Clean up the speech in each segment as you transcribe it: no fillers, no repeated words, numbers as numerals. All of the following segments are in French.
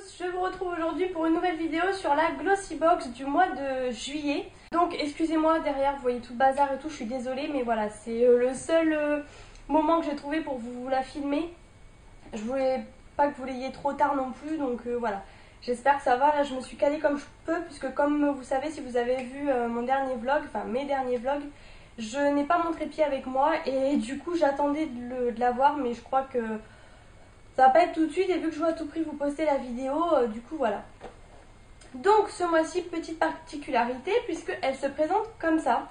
tous, je vous retrouve aujourd'hui pour une nouvelle vidéo sur la Glossy Box du mois de juillet. Donc excusez-moi derrière, vous voyez tout le bazar et tout, je suis désolée mais voilà, c'est le seul moment que j'ai trouvé pour vous la filmer. Je voulais pas que vous l'ayez trop tard non plus, donc voilà. J'espère que ça va, là je me suis calée comme je peux, puisque comme vous savez, si vous avez vu mon dernier vlog, enfin mes derniers vlogs, je n'ai pas mon trépied avec moi et du coup j'attendais de l'avoir, mais je crois que ça va pas être tout de suite et vu que je veux à tout prix vous poster la vidéo, du coup voilà. Donc ce mois-ci, petite particularité, puisqu'elle se présente comme ça,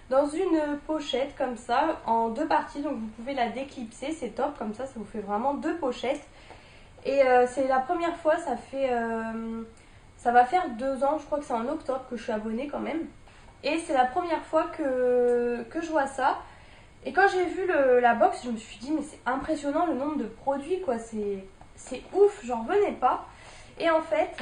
dans une pochette comme ça, en deux parties, donc vous pouvez la déclipser, c'est top, comme ça vous fait vraiment deux pochettes. Et c'est la première fois, ça va faire 2 ans, je crois que c'est en octobre que je suis abonnée quand même. Et c'est la première fois que je vois ça. Et quand j'ai vu la box, je me suis dit mais c'est impressionnant le nombre de produits quoi, c'est ouf, j'en revenais pas. Et en fait,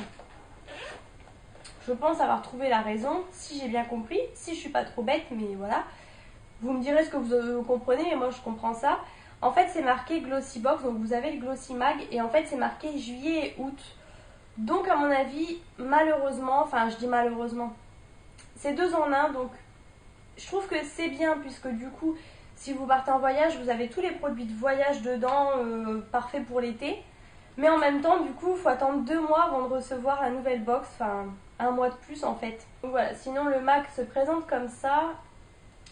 je pense avoir trouvé la raison, si j'ai bien compris, si je suis pas trop bête, mais voilà. Vous me direz ce que vous comprenez et moi je comprends ça. En fait c'est marqué Glossy Box, donc vous avez le Glossy Mag et en fait c'est marqué juillet et août. Donc à mon avis, malheureusement, enfin je dis malheureusement, c'est 2 en 1, donc je trouve que c'est bien puisque du coup, si vous partez en voyage, vous avez tous les produits de voyage dedans, parfait pour l'été. Mais en même temps, du coup, il faut attendre 2 mois avant de recevoir la nouvelle box, enfin 1 mois de plus en fait. Donc voilà, sinon le Mag se présente comme ça.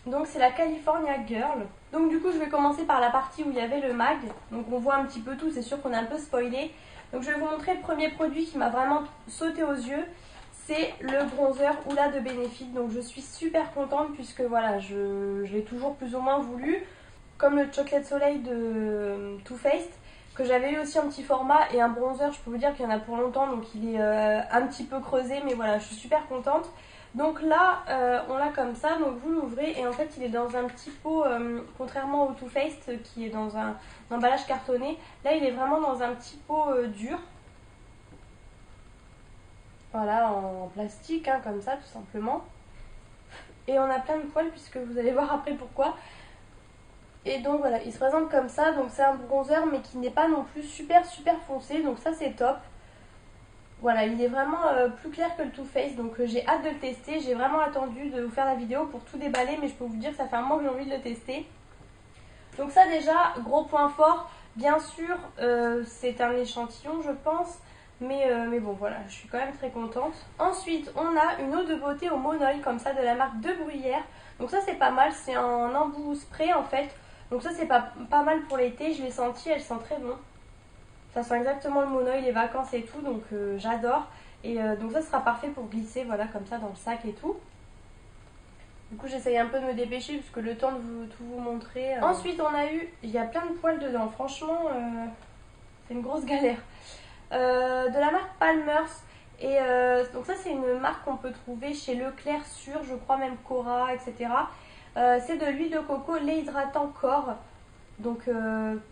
Donc c'est la California Girl. Donc du coup je vais commencer par la partie où il y avait le mag. Donc on voit un petit peu tout, c'est sûr qu'on a un peu spoilé. Donc je vais vous montrer le premier produit qui m'a vraiment sauté aux yeux. C'est le bronzer Hoola de Benefit. Donc je suis super contente puisque voilà, je l'ai toujours plus ou moins voulu. Comme le Chocolate Soleil de Too Faced, que j'avais eu aussi en petit format. Et un bronzer, je peux vous dire qu'il y en a pour longtemps. Donc il est un petit peu creusé, mais voilà, je suis super contente. Donc là, on l'a comme ça, donc vous l'ouvrez et en fait il est dans un petit pot, contrairement au Too Faced qui est dans un emballage cartonné. Là il est vraiment dans un petit pot dur. Voilà, en plastique, hein, comme ça tout simplement. Et on a plein de poils puisque vous allez voir après pourquoi. Et donc voilà, il se présente comme ça, donc c'est un bronzer mais qui n'est pas non plus super foncé, donc ça c'est top. Voilà, il est vraiment plus clair que le Too Faced, donc j'ai hâte de le tester. J'ai vraiment attendu de vous faire la vidéo pour tout déballer, mais je peux vous dire que ça fait un moment que j'ai envie de le tester. Donc ça déjà, gros point fort, bien sûr, c'est un échantillon je pense, mais bon voilà, je suis quand même très contente. Ensuite, on a une eau de beauté au monoeil comme ça de la marque De Bruyère. Donc ça c'est pas mal, c'est un embout spray en fait. Donc ça c'est pas mal pour l'été, je l'ai senti, elle sent très bon. Ça sent exactement le monoeil, les vacances et tout, donc j'adore. Et donc ça sera parfait pour glisser, voilà, comme ça dans le sac et tout. Du coup j'essaye un peu de me dépêcher parce que le temps de tout vous montrer. Ensuite il y a plein de poils dedans, franchement c'est une grosse galère. De la marque Palmer's. Et donc ça c'est une marque qu'on peut trouver chez Leclerc Sûr, je crois même Cora, etc. C'est de l'huile de coco, lait hydratant corps. Donc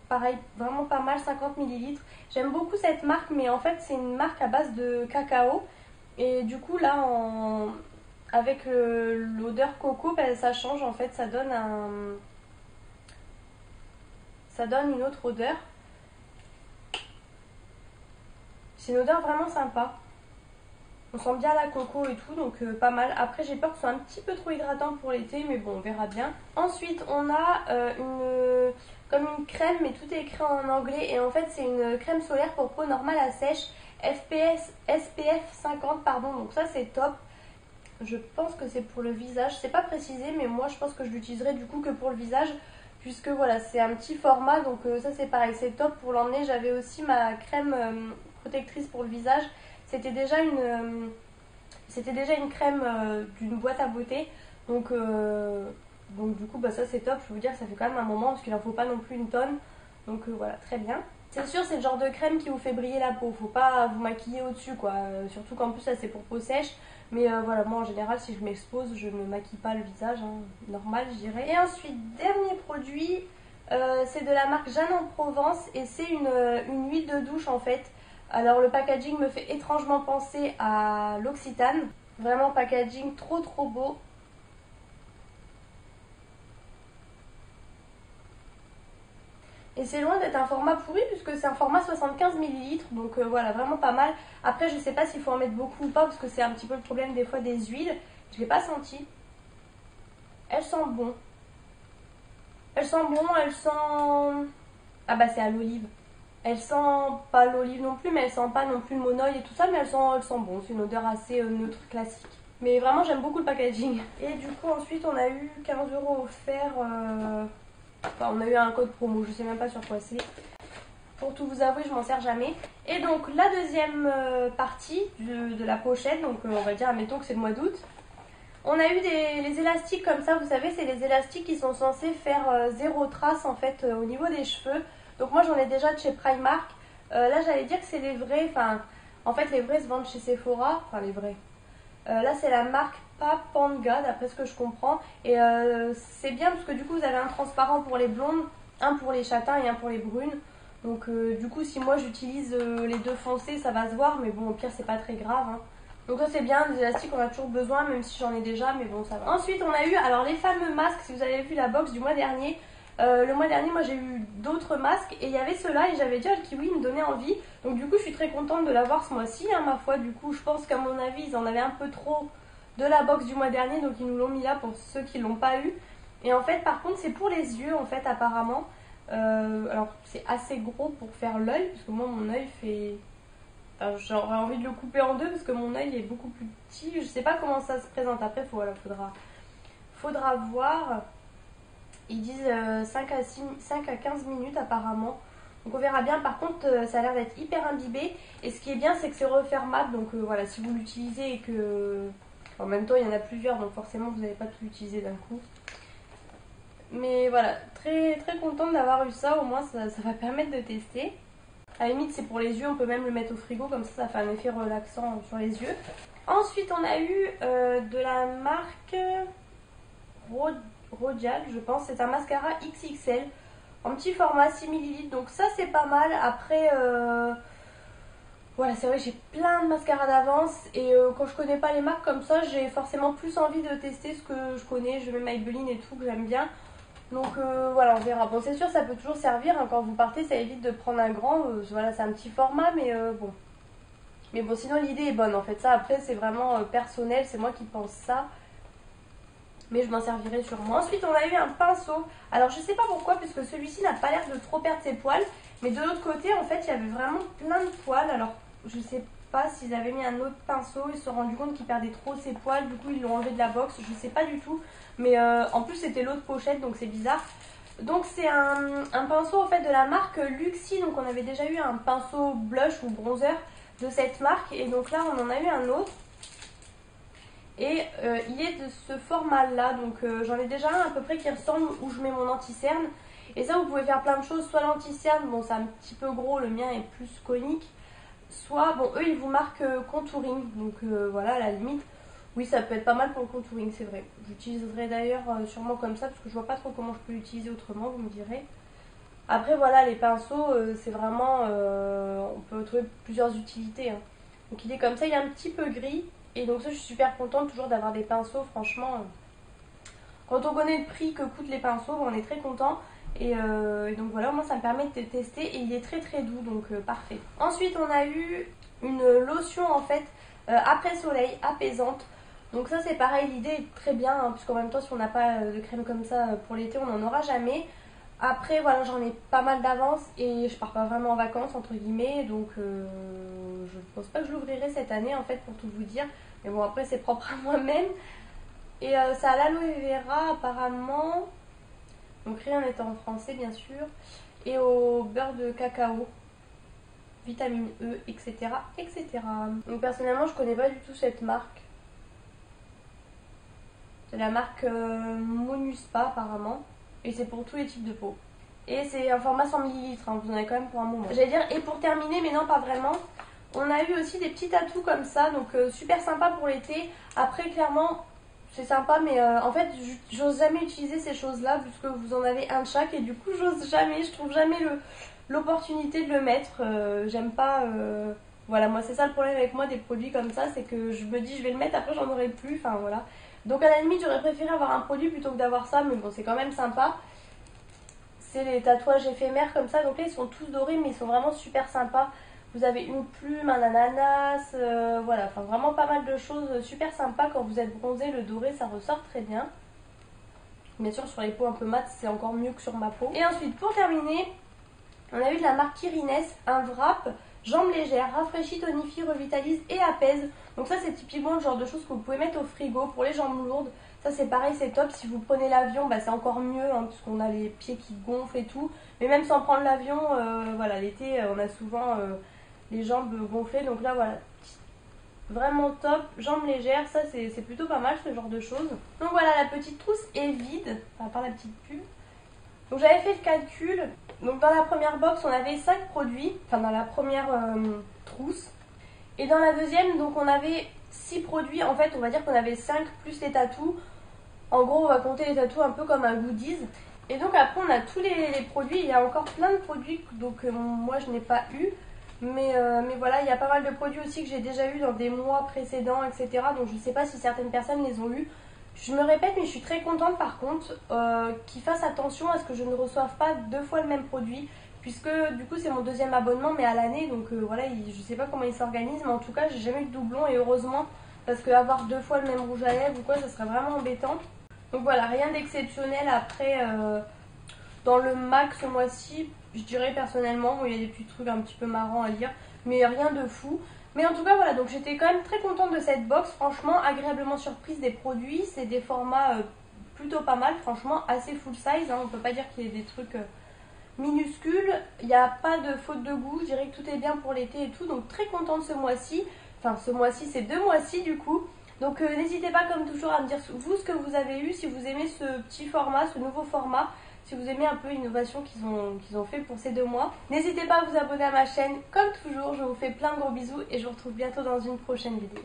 pareil, vraiment pas mal, 50 ml. J'aime beaucoup cette marque, mais en fait c'est une marque à base de cacao. Et du coup là, avec l'odeur coco, ben, ça change en fait, ça donne une autre odeur. C'est une odeur vraiment sympa. On sent bien la coco et tout, donc pas mal. Après j'ai peur que ce soit un petit peu trop hydratant pour l'été, mais bon on verra bien. Ensuite on a comme une crème, mais tout est écrit en anglais. Et en fait c'est une crème solaire pour peau normale à sèche, SPF 50 pardon, donc ça c'est top. Je pense que c'est pour le visage, c'est pas précisé, mais moi je pense que je l'utiliserai du coup que pour le visage. Puisque voilà, c'est un petit format, donc ça c'est pareil, c'est top pour l'emmener. J'avais aussi ma crème protectrice pour le visage. C'était déjà une crème d'une boîte à beauté. Donc du coup, bah, ça c'est top. Je peux vous dire que ça fait quand même un moment parce qu'il n'en faut pas non plus une tonne. Donc voilà, très bien. C'est sûr, c'est le genre de crème qui vous fait briller la peau. Faut pas vous maquiller au-dessus, quoi. Surtout qu'en plus, ça c'est pour peau sèche. Mais voilà, moi en général, si je m'expose, je ne maquille pas le visage, hein, normal, je dirais. Et ensuite, dernier produit, c'est de la marque Jeanne en Provence et c'est une huile de douche en fait. Alors le packaging me fait étrangement penser à l'Occitane. Vraiment packaging trop beau. Et c'est loin d'être un format pourri puisque c'est un format 75 ml. Donc voilà, vraiment pas mal. Après, je sais pas s'il faut en mettre beaucoup ou pas parce que c'est un petit peu le problème des fois des huiles. Je l'ai pas senti. Elle sent bon. Elle sent bon, elle sent... Ah bah c'est à l'olive. Elle sent pas l'olive non plus, mais elle sent pas non plus le monoeil et tout ça, mais elle sent bon. C'est une odeur assez neutre, classique. Mais vraiment, j'aime beaucoup le packaging. Et du coup, ensuite, on a eu 15 € offerts. Enfin, on a eu un code promo, je sais même pas sur quoi c'est. Pour tout vous avouer, je m'en sers jamais. Et donc, la deuxième partie de la pochette, donc on va dire, admettons que c'est le mois d'août. On a eu les élastiques comme ça, vous savez, c'est les élastiques qui sont censés faire zéro trace en fait au niveau des cheveux. Donc moi j'en ai déjà de chez Primark. Là j'allais dire que c'est les vrais, enfin en fait les vrais se vendent chez Sephora, enfin les vrais. Là c'est la marque Papanga d'après ce que je comprends. Et c'est bien parce que du coup vous avez un transparent pour les blondes, un pour les châtains et un pour les brunes. Donc du coup si moi j'utilise les deux foncés ça va se voir, mais bon au pire c'est pas très grave hein. Donc ça c'est bien, des élastiques on a toujours besoin même si j'en ai déjà, mais bon ça va. Ensuite on a eu alors les fameux masques, si vous avez vu la box du mois dernier. Le mois dernier moi j'ai eu d'autres masques et il y avait ceux-là et j'avais dit le kiwi, il me donnait envie. Donc du coup je suis très contente de l'avoir ce mois-ci hein, ma foi. Du coup je pense qu'à mon avis ils en avaient un peu trop de la box du mois dernier, donc ils nous l'ont mis là pour ceux qui l'ont pas eu. Et en fait par contre c'est pour les yeux en fait apparemment. Alors c'est assez gros pour faire l'œil parce que moi mon œil fait... Enfin, j'aurais envie de le couper en deux parce que mon œil est beaucoup plus petit. Je sais pas comment ça se présente après, voilà, faudra voir. Ils disent 5 à 15 minutes apparemment. Donc on verra bien. Par contre ça a l'air d'être hyper imbibé. Et ce qui est bien c'est que c'est refermable. Donc voilà, si vous l'utilisez et que... En même temps il y en a plusieurs donc forcément vous n'allez pas tout l'utiliser d'un coup. Mais voilà, très très contente d'avoir eu ça. Au moins ça va permettre de tester. À la limite c'est pour les yeux, on peut même le mettre au frigo, comme ça fait un effet relaxant sur les yeux. Ensuite on a eu de la marque Rodial, je pense, c'est un mascara XXL en petit format 6 ml, donc ça c'est pas mal. Après voilà, c'est vrai que j'ai plein de mascaras d'avance et quand je connais pas les marques comme ça, j'ai forcément plus envie de tester ce que je connais. Je mets Maybelline et tout que j'aime bien. Donc voilà, on verra. Bon, c'est sûr, ça peut toujours servir hein, quand vous partez, ça évite de prendre un grand. Voilà, c'est un petit format, mais bon. Mais bon, sinon l'idée est bonne en fait. Ça, après, c'est vraiment personnel, c'est moi qui pense ça. Mais je m'en servirai sûrement. Ensuite, on a eu un pinceau. Alors, je sais pas pourquoi, puisque celui-ci n'a pas l'air de trop perdre ses poils. Mais de l'autre côté, en fait, il y avait vraiment plein de poils. Alors, je sais pas s'ils avaient mis un autre pinceau. Ils se sont rendus compte qu'il perdait trop ses poils. Du coup, ils l'ont enlevé de la box. Je sais pas du tout. Mais en plus c'était l'autre pochette donc c'est bizarre. Donc c'est un pinceau en fait de la marque Luxie. Donc on avait déjà eu un pinceau blush ou bronzer de cette marque. Et donc là on en a eu un autre. Et il est de ce format là. Donc j'en ai déjà un à peu près qui ressemble où je mets mon anti-cerne. Et ça vous pouvez faire plein de choses. Soit l'anti-cerne, bon c'est un petit peu gros, le mien est plus conique. Soit, bon eux ils vous marquent contouring. Donc voilà à la limite. Oui, ça peut être pas mal pour le contouring, c'est vrai. J'utiliserai d'ailleurs sûrement comme ça parce que je vois pas trop comment je peux l'utiliser autrement, vous me direz. Après, voilà, les pinceaux, c'est vraiment... on peut trouver plusieurs utilités. Hein. Donc il est comme ça, il est un petit peu gris. Et donc ça, je suis super contente toujours d'avoir des pinceaux, franchement. Quand on connaît le prix que coûtent les pinceaux, on est très content. Et donc voilà, moi ça me permet de tester et il est très très doux, donc parfait. Ensuite, on a eu une lotion en fait après soleil apaisante. Donc ça c'est pareil, l'idée est très bien, hein, puisqu'en même temps si on n'a pas de crème comme ça pour l'été, on n'en aura jamais. Après voilà, j'en ai pas mal d'avance et je pars pas vraiment en vacances entre guillemets, donc je pense pas que je l'ouvrirai cette année en fait pour tout vous dire. Mais bon après c'est propre à moi-même. Et ça a l'aloe vera apparemment, donc rien n'est en français bien sûr, et au beurre de cacao, vitamine E, etc. etc. Donc personnellement je connais pas du tout cette marque. C'est la marque Monuspa apparemment. Et c'est pour tous les types de peau. Et c'est un format 100 ml, hein, vous en avez quand même pour un moment. J'allais dire, et pour terminer, mais non pas vraiment, on a eu aussi des petits atouts comme ça. Donc super sympa pour l'été. Après clairement, c'est sympa, mais en fait, j'ose jamais utiliser ces choses-là puisque vous en avez un de chaque. Et du coup, j'ose jamais, je trouve jamais l'opportunité de le mettre. J'aime pas... Voilà, moi c'est ça le problème avec moi des produits comme ça, c'est que je me dis je vais le mettre, après j'en aurai plus, enfin voilà. Donc à la limite j'aurais préféré avoir un produit plutôt que d'avoir ça, mais bon c'est quand même sympa. c'est les tatouages éphémères comme ça. Donc là ils sont tous dorés mais ils sont vraiment super sympas. Vous avez une plume, un ananas, voilà, enfin vraiment pas mal de choses super sympas. Quand vous êtes bronzé, le doré ça ressort très bien. Bien sûr sur les peaux un peu mates c'est encore mieux que sur ma peau. Et ensuite pour terminer, on a eu de la marque Kirines, un wrap, jambes légères, rafraîchit, tonifie, revitalise et apaise. Donc ça c'est typiquement le genre de choses que vous pouvez mettre au frigo pour les jambes lourdes. Ça c'est pareil, c'est top. Si vous prenez l'avion, bah, c'est encore mieux hein, puisqu'on a les pieds qui gonflent et tout. Mais même sans prendre l'avion, voilà, l'été on a souvent les jambes gonflées. Donc là voilà, vraiment top, jambes légères, ça c'est plutôt pas mal ce genre de choses. Donc voilà, la petite trousse est vide, enfin par la petite pub. Donc j'avais fait le calcul, donc dans la première box on avait 5 produits, enfin dans la première trousse. Et dans la deuxième donc on avait 6 produits, en fait on va dire qu'on avait 5 plus les tatous. En gros on va compter les tatous un peu comme un goodies. Et donc après on a tous les produits, il y a encore plein de produits donc moi je n'ai pas eu. Mais voilà, il y a pas mal de produits aussi que j'ai déjà eu dans des mois précédents, etc. Donc je ne sais pas si certaines personnes les ont eu. Je me répète, mais je suis très contente par contre qu'ils fassent attention à ce que je ne reçoive pas 2 fois le même produit. Puisque du coup c'est mon deuxième abonnement mais à l'année. Donc voilà, je sais pas comment ils s'organisent. Mais en tout cas j'ai jamais eu de doublon et heureusement. Parce que avoir 2 fois le même rouge à lèvres ou quoi, ça serait vraiment embêtant. Donc voilà, rien d'exceptionnel après dans le MAC ce mois-ci. Je dirais personnellement, où il y a des petits trucs un petit peu marrants à lire. Mais rien de fou. Mais en tout cas voilà, donc j'étais quand même très contente de cette box, franchement agréablement surprise des produits, c'est des formats plutôt pas mal, franchement assez full size, hein. On peut pas dire qu'il y ait des trucs minuscules, il n'y a pas de faute de goût, je dirais que tout est bien pour l'été et tout, donc très contente ce mois-ci, enfin ce mois-ci c'est 2 mois-ci du coup. Donc n'hésitez pas comme toujours à me dire vous ce que vous avez eu, si vous aimez ce petit format, ce nouveau format. Si vous aimez un peu l'innovation qu'ils ont fait pour ces 2 mois. N'hésitez pas à vous abonner à ma chaîne. Comme toujours, je vous fais plein de gros bisous et je vous retrouve bientôt dans une prochaine vidéo.